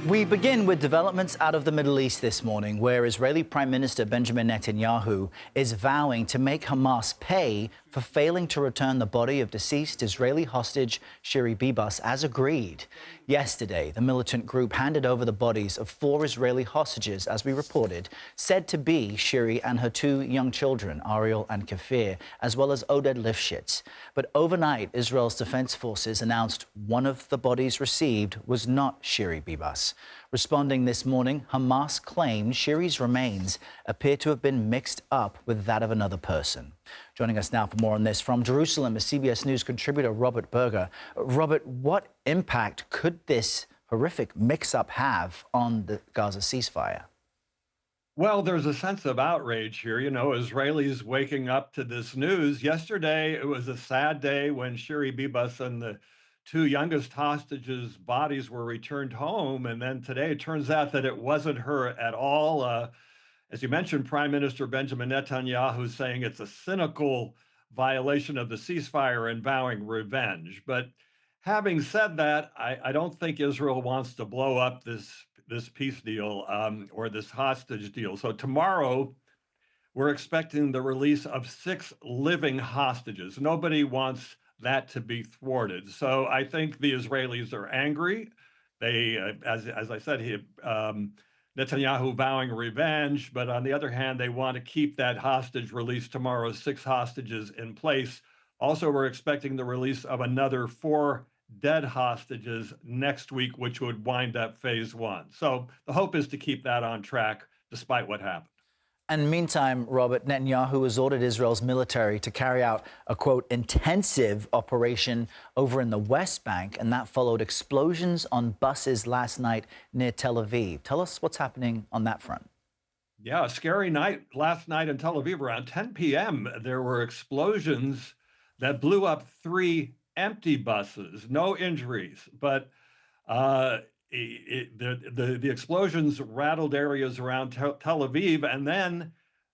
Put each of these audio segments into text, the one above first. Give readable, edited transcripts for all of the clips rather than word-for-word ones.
We begin with developments out of the Middle East this morning, where Israeli Prime Minister Benjamin Netanyahu is vowing to make Hamas pay for failing to return the body of deceased Israeli hostage Shiri Bibas as agreed. Yesterday, the militant group handed over the bodies of 4 Israeli hostages, as we reported, said to be Shiri and her 2 young children, Ariel and Kfir, as well as Oded Lifshitz. But overnight, Israel's defense forces announced one of the bodies received was not Shiri Bibas. Responding this morning, Hamas claimed Shiri's remains appear to have been mixed up with that of another person. Joining us now for more on this from Jerusalem is CBS News contributor Robert Berger. Robert, what impact could this horrific mix-up have on the Gaza ceasefire? Well, there's a sense of outrage here. Israelis waking up to this news. Yesterday, it was a sad day when Shiri Bibas and the 2 youngest hostages' bodies were returned home. And then today, it turns out that it wasn't her at all. As you mentioned, Prime Minister Benjamin Netanyahu saying it's a cynical violation of the ceasefire and vowing revenge. But having said that, I don't think Israel wants to blow up this peace deal or this hostage deal. So tomorrow, we're expecting the release of 6 living hostages. Nobody wants that to be thwarted. So I think the Israelis are angry. They, as I said, Netanyahu vowing revenge, but on the other hand, they want to keep that hostage release tomorrow, 6 hostages in place. Also, we're expecting the release of another 4 dead hostages next week, which would wind up phase 1. So the hope is to keep that on track despite what happened. And meantime, Robert, Netanyahu has ordered Israel's military to carry out a, quote, intensive operation over in the West Bank, and that followed explosions on buses last night near Tel Aviv. Tell us what's happening on that front. Yeah, a scary night last night in Tel Aviv. Around 10 p.m., there were explosions that blew up 3 empty buses, no injuries, but the explosions rattled areas around Tel Aviv, and then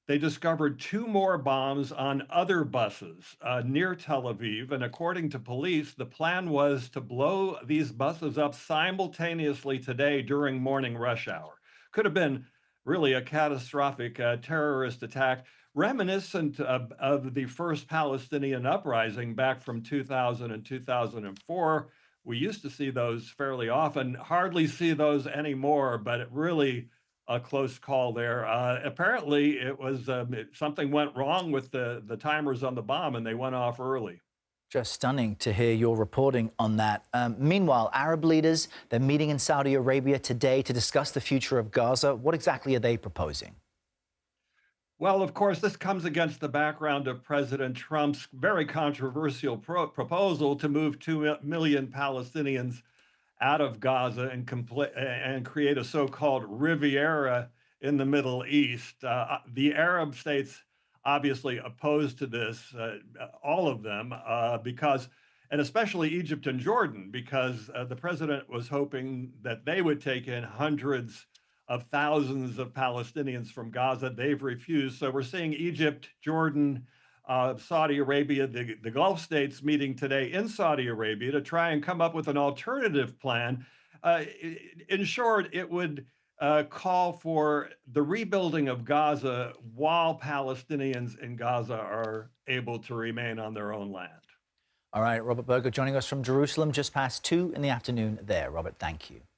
they discovered 2 more bombs on other buses near Tel Aviv. And according to police, the plan was to blow these buses up simultaneously today during morning rush hour. Could have been really a catastrophic terrorist attack, reminiscent of the first Palestinian uprising back from 2000 and 2004. We used to see those fairly often, hardly see those anymore, but it really a close call there. Apparently, it was something went wrong with the timers on the bomb, and they went off early. Just stunning to hear your reporting on that. Meanwhile, Arab leaders, they're meeting in Saudi Arabia today to discuss the future of Gaza. What exactly are they proposing? Well, of course, this comes against the background of President Trump's very controversial proposal to move 2 million Palestinians out of Gaza and create a so-called Riviera in the Middle East. The Arab states obviously opposed to this, all of them, and especially Egypt and Jordan, because the president was hoping that they would take in hundreds of thousands of Palestinians from Gaza. They've refused. So we're seeing Egypt, Jordan, Saudi Arabia, the Gulf states meeting today in Saudi Arabia to try and come up with an alternative plan. In short, it would call for the rebuilding of Gaza while Palestinians in Gaza are able to remain on their own land. All right, Robert Berger joining us from Jerusalem just past 2 in the afternoon there. Robert, thank you.